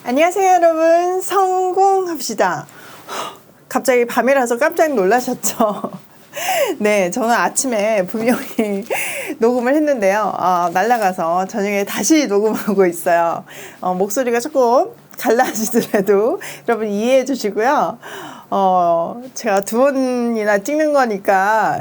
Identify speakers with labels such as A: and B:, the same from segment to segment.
A: 안녕하세요 여러분, 성공합시다. 갑자기 밤이라서 깜짝 놀라셨죠? 네, 저는 아침에 분명히 녹음을 했는데요. 날아가서 저녁에 다시 녹음하고 있어요. 목소리가 조금 갈라지더라도 여러분 이해해 주시고요. 제가 2번이나 찍는 거니까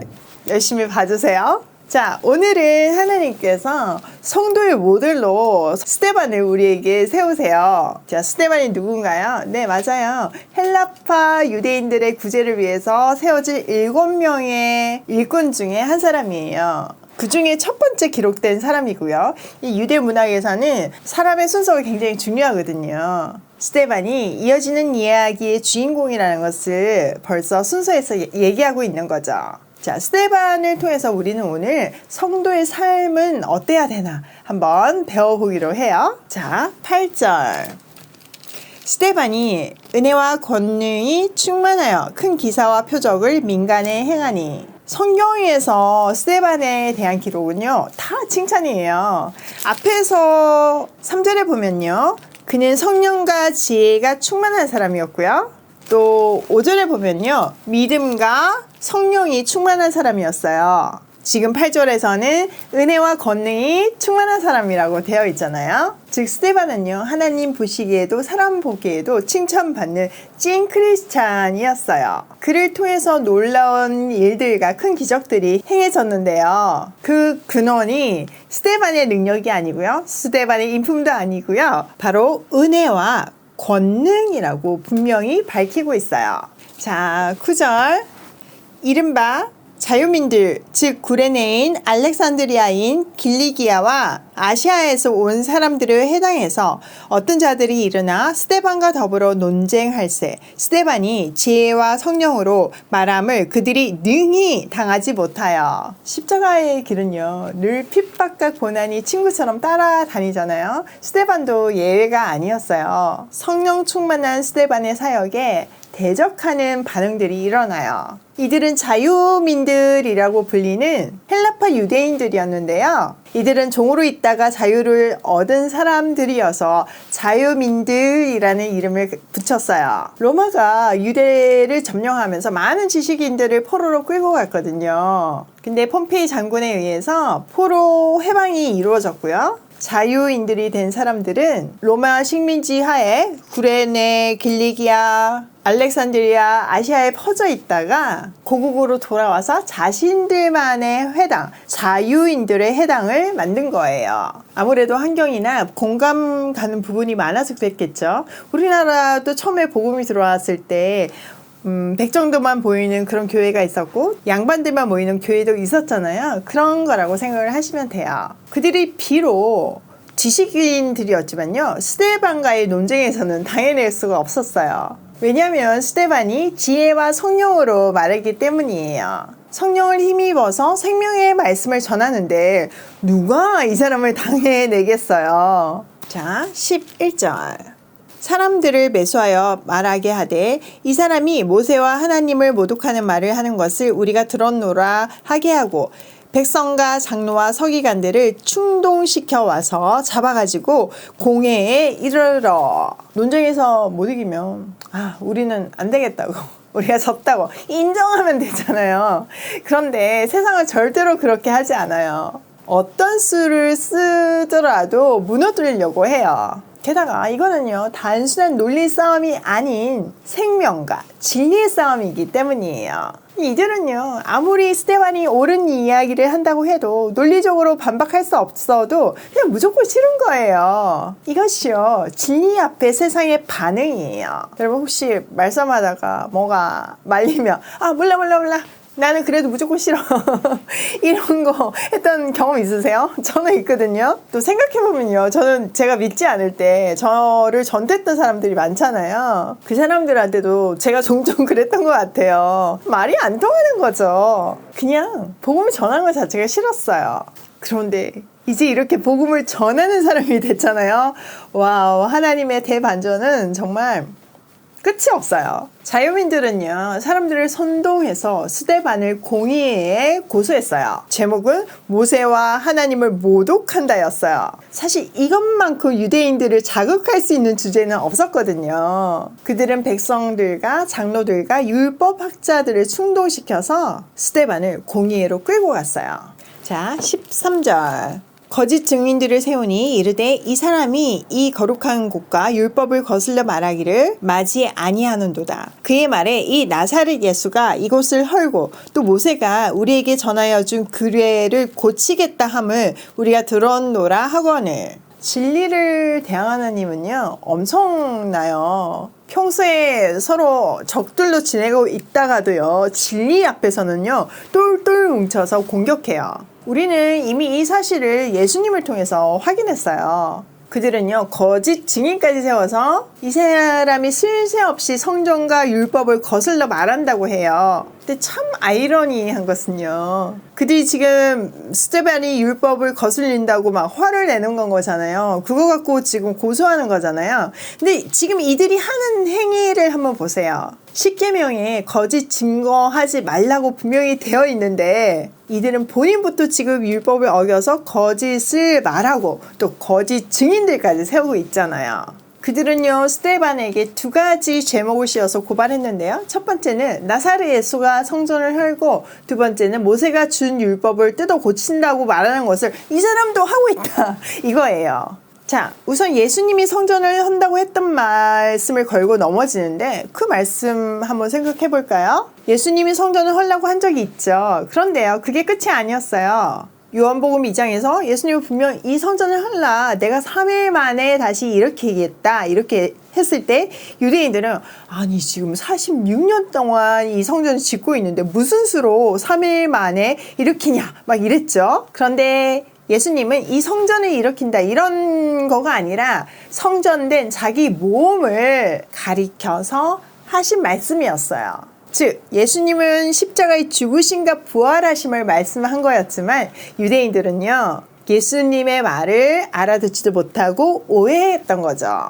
A: 열심히 봐주세요. 자, 오늘은 하나님께서 성도의 모델로 스데반을 우리에게 세우세요. 자, 스데반이 누군가요? 네, 맞아요. 헬라파 유대인들의 구제를 위해서 세워진 7명의 일꾼 중에 한 사람이에요. 그 중에 첫 번째 기록된 사람이고요. 이 유대 문학에서는 사람의 순서가 굉장히 중요하거든요. 스데반이 이어지는 이야기의 주인공이라는 것을 벌써 순서에서 얘기하고 있는 거죠. 자, 스데반을 통해서 우리는 오늘 성도의 삶은 어때야 되나 한번 배워보기로 해요. 자, 8절. 스데반이 은혜와 권능이 충만하여 큰 기사와 표적을 민간에 행하니. 성경에서 스데반에 대한 기록은요, 다 칭찬이에요. 앞에서 3절에 보면요, 그는 성령과 지혜가 충만한 사람이었고요. 또 5절에 보면요, 믿음과 성령이 충만한 사람이었어요. 지금 8절에서는 은혜와 권능이 충만한 사람이라고 되어 있잖아요. 즉 스데반은요, 하나님 보시기에도 사람 보기에도 칭찬받는 찐 크리스찬이었어요. 그를 통해서 놀라운 일들과 큰 기적들이 행해졌는데요. 그 근원이 스데반의 능력이 아니고요, 스데반의 인품도 아니고요, 바로 은혜와 권능이라고 분명히 밝히고 있어요. 자, 9절. 이른바 자유민들, 즉 구레네인, 알렉산드리아인, 길리기아와 아시아에서 온 사람들을 해당해서 어떤 자들이 일어나 스데반과 더불어 논쟁할세. 스데반이 지혜와 성령으로 말함을 그들이 능히 당하지 못하여. 십자가의 길은요, 늘 핍박과 고난이 친구처럼 따라다니잖아요. 스데반도 예외가 아니었어요. 성령 충만한 스데반의 사역에 대적하는 반응들이 일어나요. 이들은 자유민들이라고 불리는 헬라파 유대인들이었는데요. 이들은 종으로 있다가 자유를 얻은 사람들이어서 자유민들이라는 이름을 붙였어요. 로마가 유대를 점령하면서 많은 지식인들을 포로로 끌고 갔거든요. 근데 폼페이 장군에 의해서 포로 해방이 이루어졌고요. 자유인들이 된 사람들은 로마 식민지 하에 구레네, 길리기아, 알렉산드리아, 아시아에 퍼져 있다가 고국으로 돌아와서 자신들만의 회당, 자유인들의 회당을 만든 거예요. 아무래도 환경이나 공감 가는 부분이 많아서 그랬겠죠. 우리나라도 처음에 복음이 들어왔을 때 백 정도만 보이는 그런 교회가 있었고 양반들만 모이는 교회도 있었잖아요. 그런 거라고 생각을 하시면 돼요. 그들이 비록 지식인들이었지만요, 스데반과의 논쟁에서는 당해낼 수가 없었어요. 왜냐하면 스데반이 지혜와 성령으로 말했기 때문이에요. 성령을 힘입어서 생명의 말씀을 전하는데 누가 이 사람을 당해내겠어요. 자, 11절. 사람들을 매수하여 말하게 하되 이 사람이 모세와 하나님을 모독하는 말을 하는 것을 우리가 들었노라 하게 하고 백성과 장로와 서기관들을 충동시켜 와서 잡아가지고 공회에 이르러. 논쟁에서 못 이기면 우리는 안 되겠다고, 우리가 졌다고 인정하면 되잖아요. 그런데 세상은 절대로 그렇게 하지 않아요. 어떤 수를 쓰더라도 무너뜨리려고 해요. 게다가 이거는요, 단순한 논리 싸움이 아닌 생명과 진리의 싸움이기 때문이에요. 이들은요, 아무리 스데반이 옳은 이야기를 한다고 해도 논리적으로 반박할 수 없어도 그냥 무조건 싫은 거예요. 이것이요, 진리 앞에 세상의 반응이에요. 여러분 혹시 말씀하다가 뭐가 말리면 몰라 나는 그래도 무조건 싫어 이런 거 했던 경험 있으세요? 저는 있거든요. 또 생각해보면요, 저는 제가 믿지 않을 때 저를 전도했던 사람들이 많잖아요. 그 사람들한테도 제가 종종 그랬던 것 같아요. 말이 안 통하는 거죠. 그냥 복음을 전하는 것 자체가 싫었어요. 그런데 이제 이렇게 복음을 전하는 사람이 됐잖아요. 와우, 하나님의 대반전은 정말 끝이 없어요. 자유민들은요, 사람들을 선동해서 스데반을 공의회에 고소했어요. 제목은 모세와 하나님을 모독한다였어요. 사실 이것만큼 유대인들을 자극할 수 있는 주제는 없었거든요. 그들은 백성들과 장로들과 율법학자들을 충동시켜서 스데반을 공의회로 끌고 갔어요. 자, 13절. 거짓 증인들을 세우니 이르되 이 사람이 이 거룩한 곳과 율법을 거슬러 말하기를 맞이 아니하는도다. 그의 말에 이 나사렛 예수가 이곳을 헐고 또 모세가 우리에게 전하여 준 규례를 고치겠다 함을 우리가 들었노라 하거늘. 진리를 대항하는 하나님은요, 엄청나요. 평소에 서로 적들로 지내고 있다가도요, 진리 앞에서는요, 똘똘 뭉쳐서 공격해요. 우리는 이미 이 사실을 예수님을 통해서 확인했어요. 그들은요, 거짓 증인까지 세워서 이 사람이 쓸 새 없이 성전과 율법을 거슬러 말한다고 해요. 근데 참 아이러니한 것은요, 그들이 지금 스데반이 율법을 거슬린다고 막 화를 내는 건 거잖아요. 그거 갖고 지금 고소하는 거잖아요. 근데 지금 이들이 하는 행위를 한번 보세요. 십계명에 거짓 증거하지 말라고 분명히 되어 있는데 이들은 본인부터 지금 율법을 어겨서 거짓을 말하고 또 거짓 증인들까지 세우고 있잖아요. 그들은요, 스데반에게 두 가지 제목을 씌워서 고발했는데요. 첫 번째는 나사렛 예수가 성전을 헐고, 두 번째는 모세가 준 율법을 뜯어 고친다고 말하는 것을 이 사람도 하고 있다, 이거예요. 자, 우선 예수님이 성전을 한다고 했던 말씀을 걸고 넘어지는데 그 말씀 한번 생각해 볼까요? 예수님이 성전을 하려고 한 적이 있죠. 그런데요, 그게 끝이 아니었어요. 요한복음 2장에서 예수님은 분명 이 성전을 할라, 내가 3일 만에 다시 일으키겠다, 이렇게 했을 때 유대인들은 아니 지금 46년 동안 이 성전을 짓고 있는데 무슨 수로 3일 만에 일으키냐 막 이랬죠. 그런데 예수님은 이 성전을 일으킨다 이런 거가 아니라 성전된 자기 몸을 가리켜서 하신 말씀이었어요. 즉 예수님은 십자가의 죽으심과 부활하심을 말씀한 거였지만 유대인들은요, 예수님의 말을 알아듣지도 못하고 오해했던 거죠.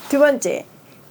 A: 두 번째,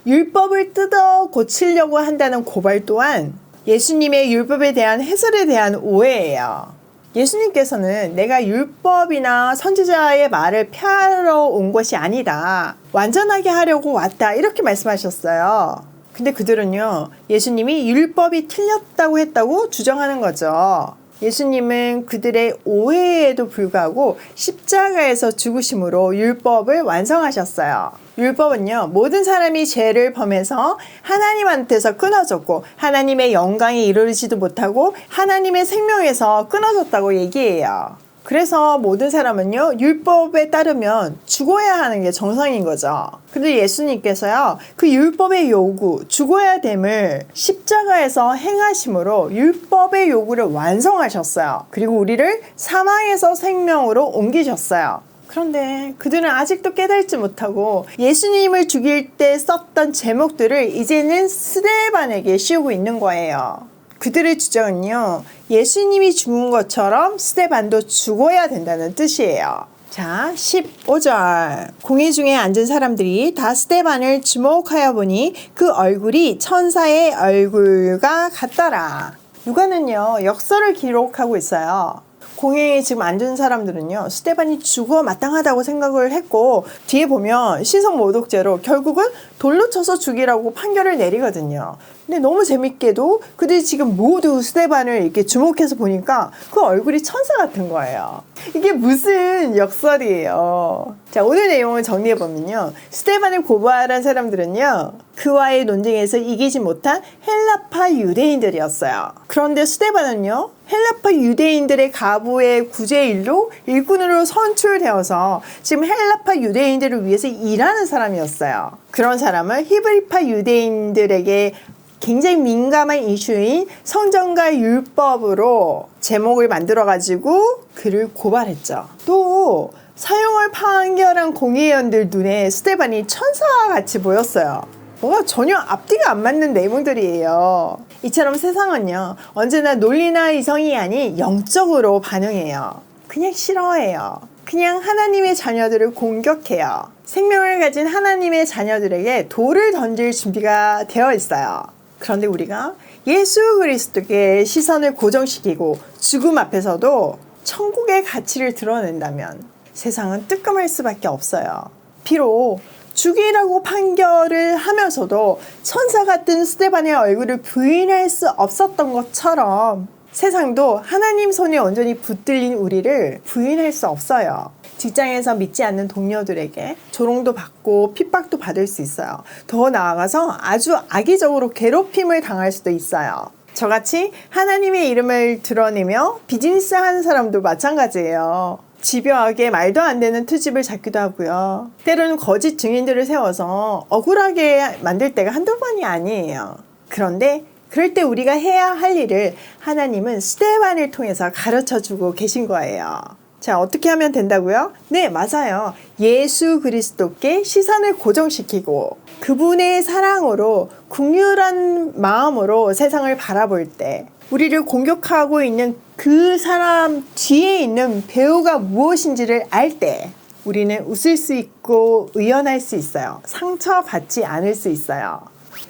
A: 율법을 뜯어 고치려고 한다는 고발 또한 예수님의 율법에 대한 해설에 대한 오해예요. 예수님께서는 내가 율법이나 선지자의 말을 폐하러 온 것이 아니다, 완전하게 하려고 왔다, 이렇게 말씀하셨어요. 근데 그들은요, 예수님이 율법이 틀렸다고 했다고 주장하는 거죠. 예수님은 그들의 오해에도 불구하고 십자가에서 죽으심으로 율법을 완성하셨어요. 율법은요, 모든 사람이 죄를 범해서 하나님한테서 끊어졌고 하나님의 영광에 이르지도 못하고 하나님의 생명에서 끊어졌다고 얘기해요. 그래서 모든 사람은요, 율법에 따르면 죽어야 하는 게 정상인 거죠. 근데 예수님께서요, 그 율법의 요구, 죽어야 됨을 십자가에서 행하심으로 율법의 요구를 완성하셨어요. 그리고 우리를 사망에서 생명으로 옮기셨어요. 그런데 그들은 아직도 깨달지 못하고 예수님을 죽일 때 썼던 제목들을 이제는 스데반에게 씌우고 있는 거예요. 그들의 주장은요, 예수님이 죽은 것처럼 스데반도 죽어야 된다는 뜻이에요. 자, 15절. 공회 중에 앉은 사람들이 다 스데반을 주목하여 보니 그 얼굴이 천사의 얼굴과 같더라. 누가는요, 역설을 기록하고 있어요. 공회에 지금 앉은 사람들은요, 스데반이 죽어 마땅하다고 생각을 했고, 뒤에 보면 신성모독죄로 결국은 돌로 쳐서 죽이라고 판결을 내리거든요. 근데 너무 재밌게도 그들이 지금 모두 스데반을 이렇게 주목해서 보니까 그 얼굴이 천사 같은 거예요. 이게 무슨 역설이에요. 자, 오늘 내용을 정리해보면요, 스데반을 고발한 사람들은요, 그와의 논쟁에서 이기지 못한 헬라파 유대인들이었어요. 그런데 스데반은요, 헬라파 유대인들의 가부의 구제일로 일꾼으로 선출되어서 지금 헬라파 유대인들을 위해서 일하는 사람이었어요. 그런 사람을 히브리파 유대인들에게 굉장히 민감한 이슈인 성전과 율법으로 제목을 만들어가지고 그를 고발했죠. 또 사형을 판결한 공의원들 눈에 스데반이 천사와 같이 보였어요. 뭔가 전혀 앞뒤가 안 맞는 내용들이에요. 이처럼 세상은요, 언제나 논리나 이성이 아닌 영적으로 반응해요. 그냥 싫어해요. 그냥 하나님의 자녀들을 공격해요. 생명을 가진 하나님의 자녀들에게 돌을 던질 준비가 되어 있어요. 그런데 우리가 예수 그리스도께 시선을 고정시키고 죽음 앞에서도 천국의 가치를 드러낸다면 세상은 뜨끔할 수밖에 없어요. 비록 죽이라고 판결을 하면서도 천사 같은 스데반의 얼굴을 부인할 수 없었던 것처럼 세상도 하나님 손에 온전히 붙들린 우리를 부인할 수 없어요. 직장에서 믿지 않는 동료들에게 조롱도 받고 핍박도 받을 수 있어요. 더 나아가서 아주 악의적으로 괴롭힘을 당할 수도 있어요. 저같이 하나님의 이름을 드러내며 비즈니스 하는 사람도 마찬가지예요. 집요하게 말도 안 되는 트집을 잡기도 하고요. 때로는 거짓 증인들을 세워서 억울하게 만들 때가 한두 번이 아니에요. 그런데 그럴 때 우리가 해야 할 일을 하나님은 스데반을 통해서 가르쳐주고 계신 거예요. 자, 어떻게 하면 된다고요? 네, 맞아요. 예수 그리스도께 시선을 고정시키고 그분의 사랑으로 긍휼한 마음으로 세상을 바라볼 때 우리를 공격하고 있는 그 사람 뒤에 있는 배우가 무엇인지를 알 때 우리는 웃을 수 있고 의연할 수 있어요. 상처받지 않을 수 있어요.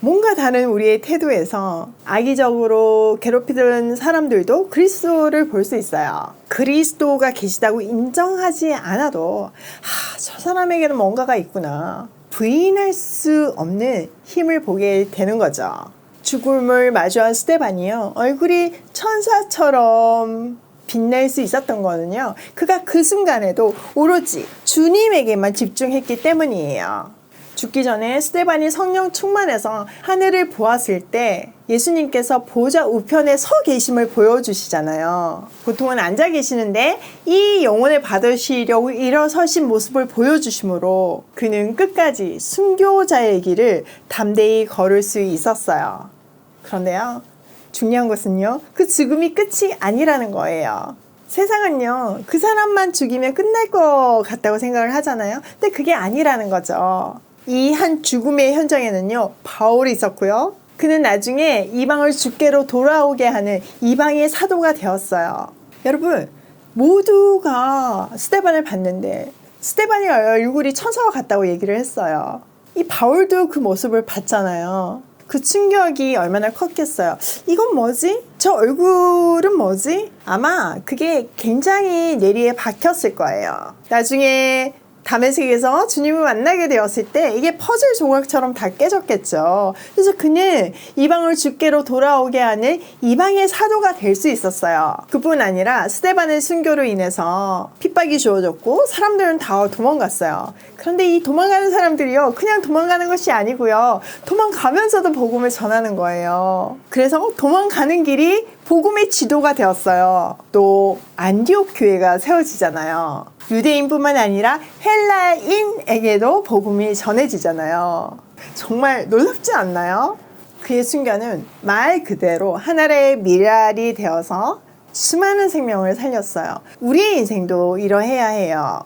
A: 뭔가 다른 우리의 태도에서 악의적으로 괴롭히던 사람들도 그리스도를 볼 수 있어요. 그리스도가 계시다고 인정하지 않아도 저 사람에게는 뭔가가 있구나. 부인할 수 없는 힘을 보게 되는 거죠. 죽음을 마주한 스데반이요. 얼굴이 천사처럼 빛날 수 있었던 거는요. 그가 그 순간에도 오로지 주님에게만 집중했기 때문이에요. 죽기 전에 스데반이 성령 충만해서 하늘을 보았을 때 예수님께서 보좌 우편에 서 계심을 보여주시잖아요. 보통은 앉아 계시는데 이 영혼을 받으시려고 일어서신 모습을 보여주심으로 그는 끝까지 순교자의 길을 담대히 걸을 수 있었어요. 그런데요, 중요한 것은요, 그 죽음이 끝이 아니라는 거예요. 세상은요, 그 사람만 죽이면 끝날 것 같다고 생각을 하잖아요. 근데 그게 아니라는 거죠. 이 한 죽음의 현장에는요, 바울이 있었고요. 그는 나중에 이방을 주께로 돌아오게 하는 이방의 사도가 되었어요. 여러분, 모두가 스데반을 봤는데 스데반의 얼굴이 천사와 같다고 얘기를 했어요. 이 바울도 그 모습을 봤잖아요. 그 충격이 얼마나 컸겠어요. 이건 뭐지? 저 얼굴은 뭐지? 아마 그게 굉장히 뇌리에 박혔을 거예요. 나중에 다메섹에서 주님을 만나게 되었을 때 이게 퍼즐 조각처럼 다 깨졌겠죠. 그래서 그는 이방을 주께로 돌아오게 하는 이방의 사도가 될 수 있었어요. 그뿐 아니라 스데반의 순교로 인해서 핍박이 주어졌고 사람들은 다 도망갔어요. 그런데 이 도망가는 사람들이요, 그냥 도망가는 것이 아니고요, 도망가면서도 복음을 전하는 거예요. 그래서 도망가는 길이 복음의 지도가 되었어요. 또 안디옥 교회가 세워지잖아요. 유대인뿐만 아니라 헬라인에게도 복음이 전해지잖아요. 정말 놀랍지 않나요? 그의 순교는 말 그대로 하나의 미랄이 되어서 수많은 생명을 살렸어요. 우리의 인생도 이러해야 해요.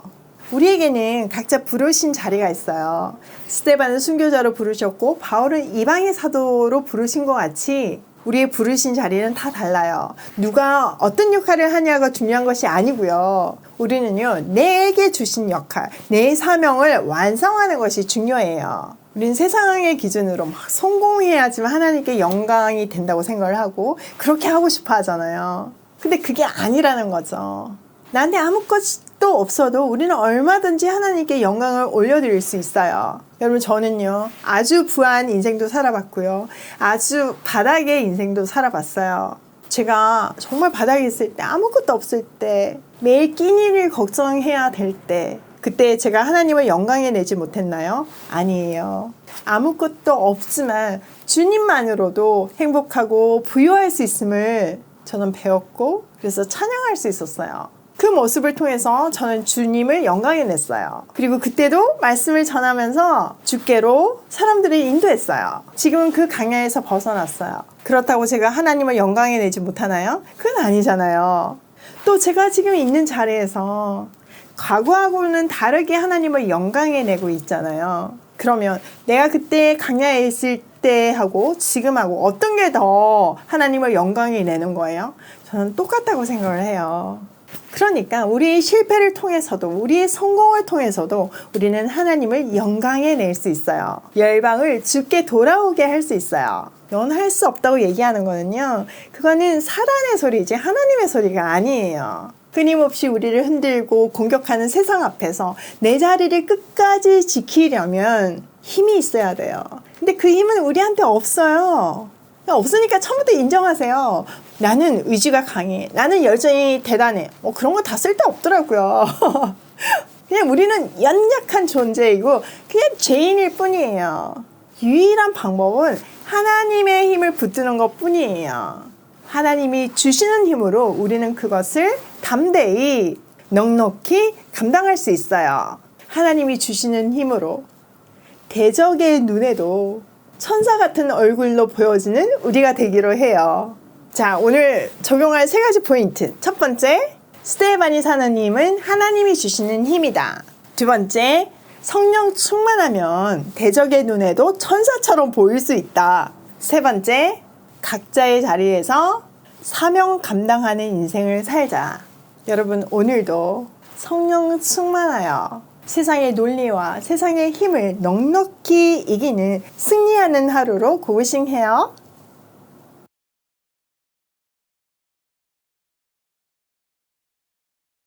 A: 우리에게는 각자 부르신 자리가 있어요. 스데반은 순교자로 부르셨고 바울은 이방의 사도로 부르신 것 같이 우리의 부르신 자리는 다 달라요. 누가 어떤 역할을 하냐가 중요한 것이 아니고요. 우리는요, 내게 주신 역할, 내 사명을 완성하는 것이 중요해요. 우리는 세상의 기준으로 막 성공해야지만 하나님께 영광이 된다고 생각을 하고 그렇게 하고 싶어 하잖아요. 근데 그게 아니라는 거죠. 나한테 아무것도 없어도 우리는 얼마든지 하나님께 영광을 올려드릴 수 있어요. 여러분, 저는요, 아주 부한 인생도 살아봤고요, 아주 바닥의 인생도 살아봤어요. 제가 정말 바닥에 있을 때, 아무것도 없을 때, 매일 끼니를 걱정해야 될 때, 그때 제가 하나님을 영광에 내지 못했나요? 아니에요. 아무것도 없지만 주님만으로도 행복하고 부유할 수 있음을 저는 배웠고, 그래서 찬양할 수 있었어요. 그 모습을 통해서 저는 주님을 영광에 냈어요. 그리고 그때도 말씀을 전하면서 주께로 사람들을 인도했어요. 지금은 그 강야에서 벗어났어요. 그렇다고 제가 하나님을 영광에 내지 못하나요? 그건 아니잖아요. 또 제가 지금 있는 자리에서 과거하고는 다르게 하나님을 영광에 내고 있잖아요. 그러면 내가 그때 강야에 있을 때하고 지금하고 어떤 게 더 하나님을 영광에 내는 거예요? 저는 똑같다고 생각을 해요. 그러니까 우리의 실패를 통해서도 우리의 성공을 통해서도 우리는 하나님을 영광에 낼 수 있어요. 열방을 주께 돌아오게 할 수 있어요. 넌 할 수 없다고 얘기하는 거는요, 그거는 사단의 소리지 하나님의 소리가 아니에요. 끊임없이 우리를 흔들고 공격하는 세상 앞에서 내 자리를 끝까지 지키려면 힘이 있어야 돼요. 근데 그 힘은 우리한테 없어요. 없으니까 처음부터 인정하세요. 나는 의지가 강해. 나는 열정이 대단해. 그런 거 다 쓸데없더라고요. 그냥 우리는 연약한 존재이고 그냥 죄인일 뿐이에요. 유일한 방법은 하나님의 힘을 붙드는 것 뿐이에요. 하나님이 주시는 힘으로 우리는 그것을 담대히 넉넉히 감당할 수 있어요. 하나님이 주시는 힘으로 대적의 눈에도 천사 같은 얼굴로 보여지는 우리가 되기로 해요. 자, 오늘 적용할 3가지 포인트. 첫 번째, 스데반이 사는 힘은 하나님이 주시는 힘이다. 두 번째, 성령 충만하면 대적의 눈에도 천사처럼 보일 수 있다. 세 번째, 각자의 자리에서 사명 감당하는 인생을 살자. 여러분, 오늘도 성령 충만하여 세상의 논리와 세상의 힘을 넉넉히 이기는 승리하는 하루로 고고싱해요.